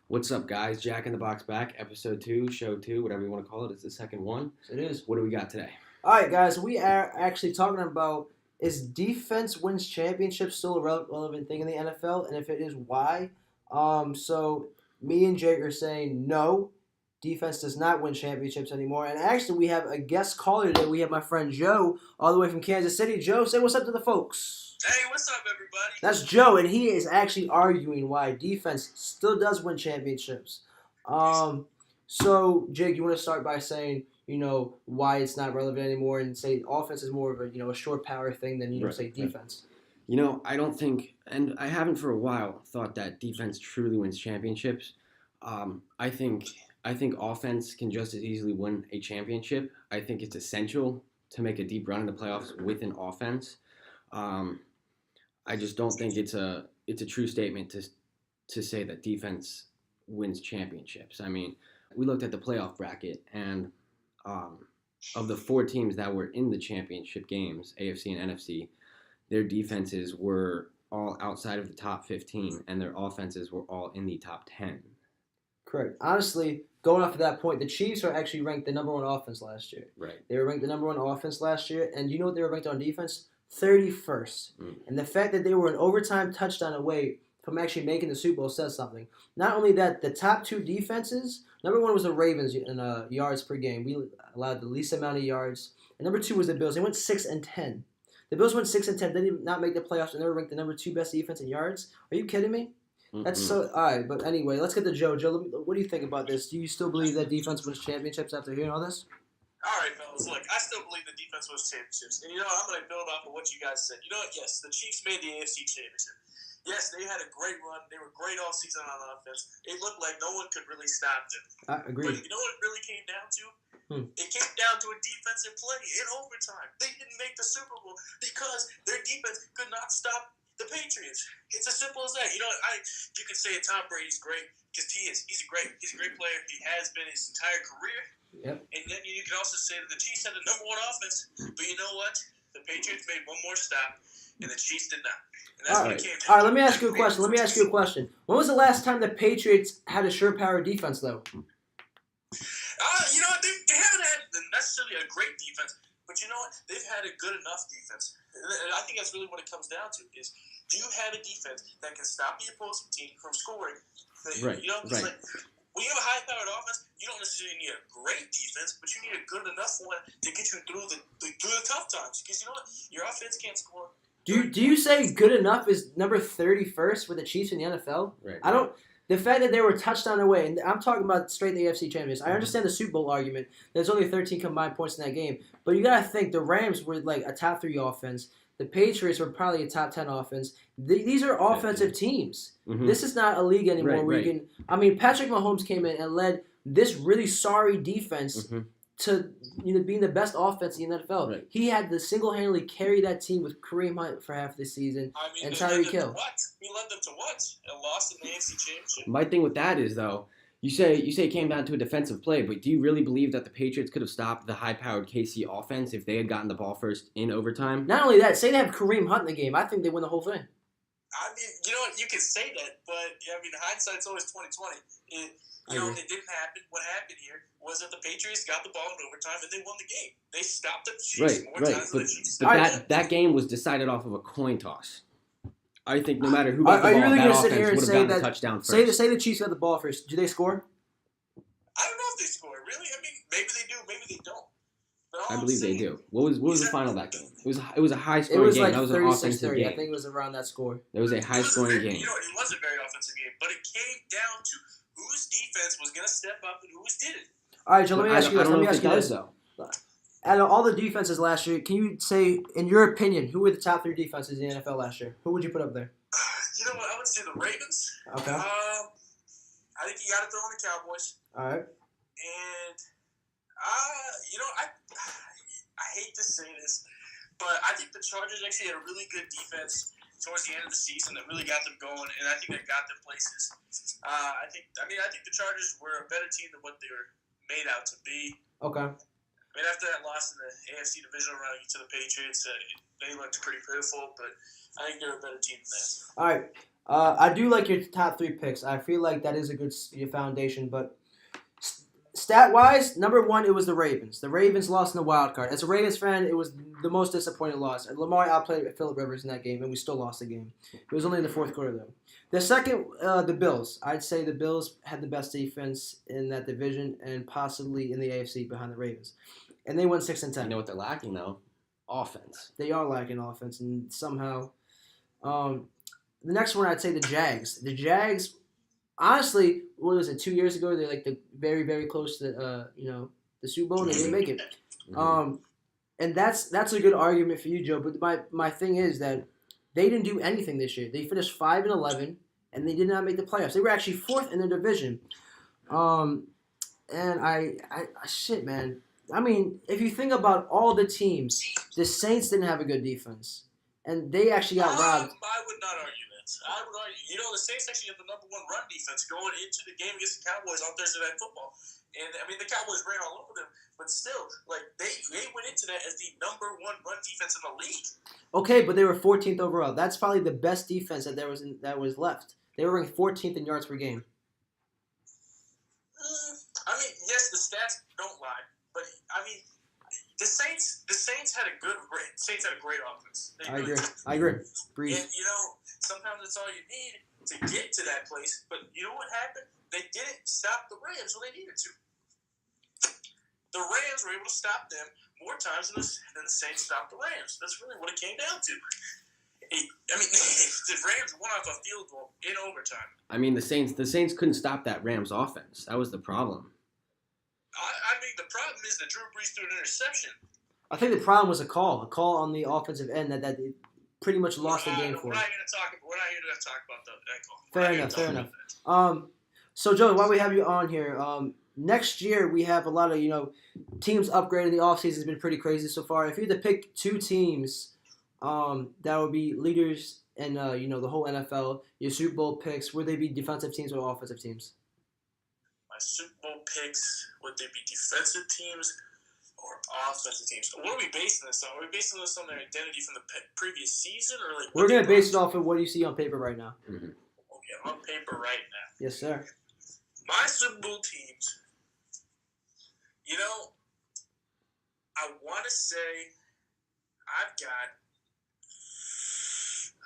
What's up, guys? Jack in the Box back, episode 2, show 2, whatever you want to call it. It's the second one. It is. What do we got today? All right, guys. We are actually talking about is defense wins championships still a relevant thing in the NFL, and if it is, why? So me and Jake are saying no. Defense does not win championships anymore. And actually, we have a guest caller today. We have my friend Joe, all the way from Kansas City. Joe, say what's up to the folks. Hey, what's up, everybody? That's Joe, and he is actually arguing why defense still does win championships. So Jake, you want to start by saying, why it's not relevant anymore, and say offense is more of a short power thing than Right, say defense. I don't think, and I haven't for a while, thought that defense truly wins championships. I think offense can just as easily win a championship. I think it's essential to make a deep run in the playoffs with an offense. I just don't think it's a true statement to say that defense wins championships. I mean, we looked at the playoff bracket, and of the 4 teams that were in the championship games, AFC and NFC, their defenses were all outside of the top 15, and their offenses were all in the top 10. Correct. Honestly, going off of that point, the Chiefs are actually ranked the number 1 offense last year. Right. They were ranked the number 1 offense last year, and you know what they were ranked on defense? 31st. And the fact that they were an overtime touchdown away from actually making the Super Bowl says something. Not only that, the top 2 defenses, number 1 was the Ravens in yards per game. We allowed the least amount of yards. And number 2 was the Bills. They went 6-10. The Bills went 6-10. They did not make the playoffs, and they were ranked the number 2 best defense in yards. Are you kidding me? That's so all right. But anyway, let's get to Joe. Joe, what do you think about this? Do you still believe that defense wins championships after hearing all this? All right, fellas. Look, I still believe the defense wins championships. And, I'm going to build off of what you guys said. Yes, the Chiefs made the AFC championship. Yes, they had a great run. They were great all season on offense. It looked like no one could really stop them. I agree. But you know what it really came down to? It came down to a defensive play in overtime. They didn't make the Super Bowl because their defense could not stop the Patriots. It's as simple as that. You can say Tom Brady's great because he is. He's a great player. He has been his entire career. Yep. And then you can also say that the Chiefs had the number 1 offense. But you know what? The Patriots made one more stop, and the Chiefs did not. And that's what it came down to. All right, let me ask you a question. When was the last time the Patriots had a sure power defense, though? They haven't had necessarily a great defense. But you know what? They've had a good enough defense. And I think that's really what it comes down to is, do you have a defense that can stop the opposing team from scoring? Right. Right. Like, when you have a high-powered offense, you don't necessarily need a great defense, but you need a good enough one to get you through the tough times. Because you know what? Your offense can't score. Do you say good enough is number 31st with the Chiefs in the NFL? Right. I don't. The fact that they were touchdown away, and I'm talking about straight the AFC champions. I understand the Super Bowl argument. There's only 13 combined points in that game. But you got to think the Rams were like a top 3 offense. The Patriots were probably a top 10 offense. These are offensive teams. This is not a league anymore where you can. Patrick Mahomes came in and led this really sorry defense to being the best offense in the NFL. Right. He had to single-handedly carry that team with Kareem Hunt for half the season and Tyreek Hill. He led them to what? A loss in the AFC Championship. My thing with that is, though, you say it came down to a defensive play, but do you really believe that the Patriots could have stopped the high-powered KC offense if they had gotten the ball first in overtime? Not only that, say they have Kareem Hunt in the game. I think they win the whole thing. You know what? You can say that, but hindsight's always 20/20. It didn't happen. What happened here was that the Patriots got the ball in overtime and they won the game. They stopped the Chiefs more times than the Chiefs. But that game was decided off of a coin toss. I think no matter who got the ball, really that sit here offense and would have gotten say the touchdown first. Say the Chiefs got the ball first. Do they score? I don't know if they score. Really? Maybe they do. Maybe they don't. I believe they do. What was the final of that game? It was a high scoring game. Like that was an offensive 30. game. I think it was around that score. It was a high scoring game. It was a very offensive game, but it came down to whose defense was going to step up and whose didn't. All right, Joe. Let me ask you this. Let me ask you this though. Out of all the defenses last year, can you say, in your opinion, who were the top 3 defenses in the NFL last year? Who would you put up there? You know what? I would say the Ravens. Okay. I think you got to throw in the Cowboys. All right. And I hate to say this, but I think the Chargers actually had a really good defense towards the end of the season that really got them going, and I think that got them places. I think the Chargers were a better team than what they were made out to be. Okay. After that loss in the AFC divisional round to the Patriots, they looked pretty pitiful, but I think they're a better team than that. All right. I do like your top 3 picks. I feel like that is a good foundation, but stat wise, number one, it was the Ravens. The Ravens lost in the wild card. As a Ravens fan, it was the most disappointing loss. Lamar outplayed Phillip Rivers in that game, and we still lost the game. It was only in the fourth quarter, though. The second, the Bills. I'd say the Bills had the best defense in that division and possibly in the AFC behind the Ravens. And they went 6-10. You know what they're lacking, though? Offense. They are lacking offense, and somehow. The next one, I'd say the Jags. The Jags, honestly, what was it? 2 years ago, they're like the very, very close to the Super Bowl, and they didn't make it. And that's a good argument for you, Joe. But my thing is that they didn't do anything this year. They finished 5-11, and they did not make the playoffs. They were actually fourth in their division. And shit, man. I mean, if you think about all the teams, the Saints didn't have a good defense, and they actually got robbed. I would not argue that. I would argue, the Saints actually have the number 1 run defense going into the game against the Cowboys on Thursday Night Football. And, I mean, the Cowboys ran all over them, but still, like, they went into that as the number 1 run defense in the league. Okay, but they were 14th overall. That's probably the best defense that was left. They were ranked 14th in yards per game. I mean, yes, the stats don't lie, but, I mean, the Saints had a great offense. I agree. Breeze. And, sometimes it's all you need to get to that place. But you know what happened? They didn't stop the Rams when they needed to. The Rams were able to stop them more times than the Saints stopped the Rams. That's really what it came down to. I mean, the Rams won off a field goal in overtime. I mean, the Saints couldn't stop that Rams offense. That was the problem. I mean, the problem is that Drew Brees threw an interception. I think the problem was a call on the offensive end that they pretty much lost the game for. We're not here to talk about that call. Fair enough. So Joe, while we have you on here, next year we have a lot of teams upgrading. The offseason has been pretty crazy so far. If you had to pick 2 teams, that would be leaders in the whole NFL, your Super Bowl picks, would they be defensive teams or offensive teams? My Super Bowl picks, would they be defensive teams or offensive teams? What are we basing this on? Are we basing this on their identity from the previous season, or like? We're gonna base it off of what you see on paper right now. Mm-hmm. Okay, on paper right now. Yes, sir. My Super Bowl teams. I want to say I've got.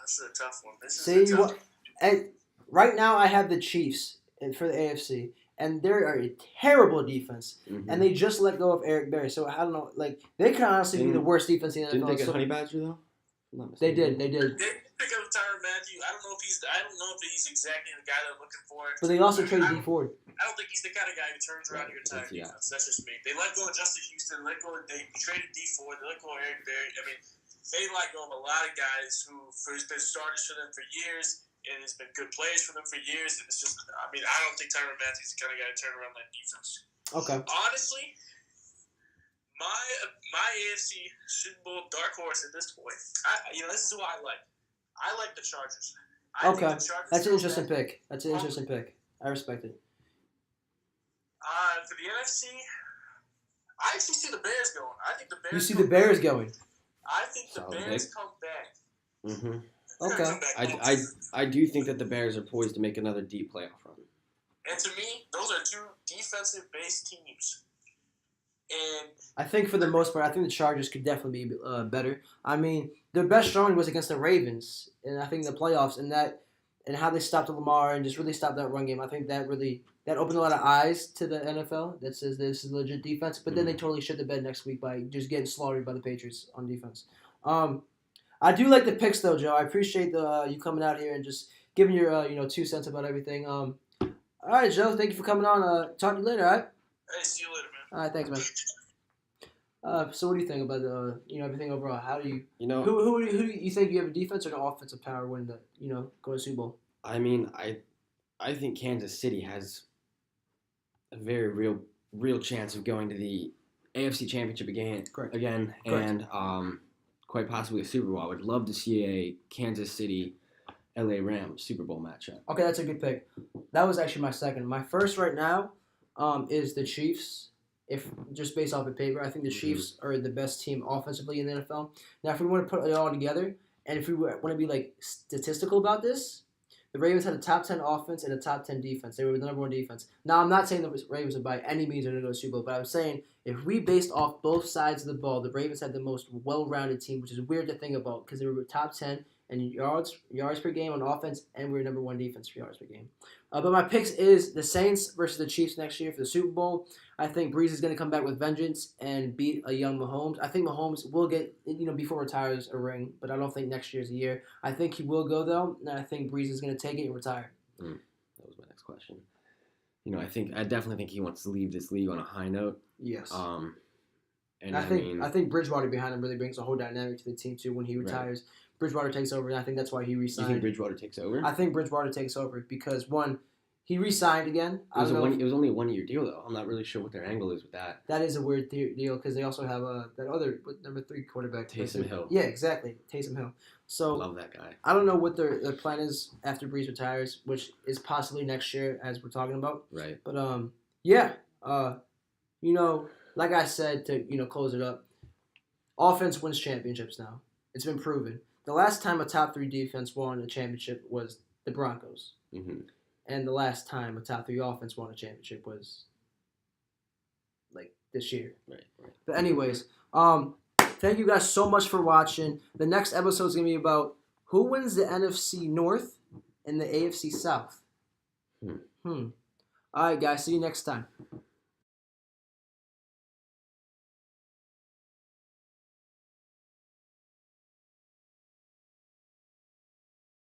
This is a tough one. Right now, I have the Chiefs for the AFC. And they're a terrible defense, and they just let go of Eric Berry. So I don't know, like they could honestly be the worst defense in the NFL. Didn't they get Honey Badger though? They did. They pick up Tyrann Mathieu. I don't know if he's exactly the guy they're looking for. But they also traded Dee Ford. I don't think he's the kind of guy who turns around your entire defense. That's just me. They let go of Justin Houston. They traded Dee Ford. They let go of Eric Berry. I mean, they let go of a lot of guys who've been starters for them for years. And it's been good players for them for years. And it's just, I mean, I don't think Tyrann Mathieu's the kind of guy to turn around that defense. Okay. Honestly, my AFC Super Bowl dark horse at this point, this is who I like. I like the Chargers. I think the Chargers That's an interesting pick. I respect it. For the NFC, I actually see the Bears going. I think the Bears. You see the Bears going? I think the Bears come back. Mm-hmm. Okay. I do think that the Bears are poised to make another deep playoff run. And to me, those are 2 defensive-based teams. And I think for the most part, I think the Chargers could definitely be better. I mean, their best showing was against the Ravens, and I think the playoffs and how they stopped Lamar and just really stopped that run game. I think that opened a lot of eyes to the NFL that says this is legit defense. But then they totally shit the bed next week by just getting slaughtered by the Patriots on defense. I do like the picks though, Joe. I appreciate you coming out here and just giving your 2 cents about everything. All right, Joe. Thank you for coming on. Talk to you later. All right. Hey, see you later, man. All right, thanks, man. So what do you think about everything overall? How do you who do you think you have a defense or an offensive power win the go to Super Bowl? I mean, I think Kansas City has a very real chance of going to the AFC Championship again. Correct. And quite possibly a Super Bowl. I would love to see a Kansas City LA Rams Super Bowl matchup. Okay, that's a good pick. That was actually my second. My first right now is the Chiefs. If just based off of paper, I think the Chiefs are the best team offensively in the NFL. Now, if we want to put it all together, and if we want to be like statistical about this, The Ravens had a top 10 offense and a top 10 defense. They were the number one defense. Now, I'm not saying the Ravens would by any means are going to go to the Super Bowl, but I'm saying if we based off both sides of the ball, the Ravens had the most well-rounded team, which is weird to think about because they were top 10 and yards per game on offense, and we were number one defense for yards per game. But my picks is the Saints versus the Chiefs next year for the Super Bowl. I think Breeze is going to come back with vengeance and beat a young Mahomes. I think Mahomes will get, before retires a ring, but I don't think next year's the year. I think he will go, though, and I think Breeze is going to take it and retire. That was my next question. I definitely think he wants to leave this league on a high note. Yes. And I think Bridgewater behind him really brings a whole dynamic to the team, too, when he retires. Right. Bridgewater takes over, and I think that's why he re-signed. You think Bridgewater takes over? I think Bridgewater takes over because, one, he re-signed again. It was only a 1 year deal, though. I'm not really sure what their angle is with that. That is a weird deal because they also have that other number 3 quarterback. Taysom Hill. Yeah, exactly. Taysom Hill. So love that guy. I don't know what their plan is after Breeze retires, which is possibly next year, as we're talking about. Right. But like I said to close it up, offense wins championships now. It's been proven. The last time a top 3 defense won a championship was the Broncos. Mm-hmm. And the last time a top 3 offense won a championship was like this year. Right. But anyways, thank you guys so much for watching. The next episode is going to be about who wins the NFC North and the AFC South. All right, guys. See you next time.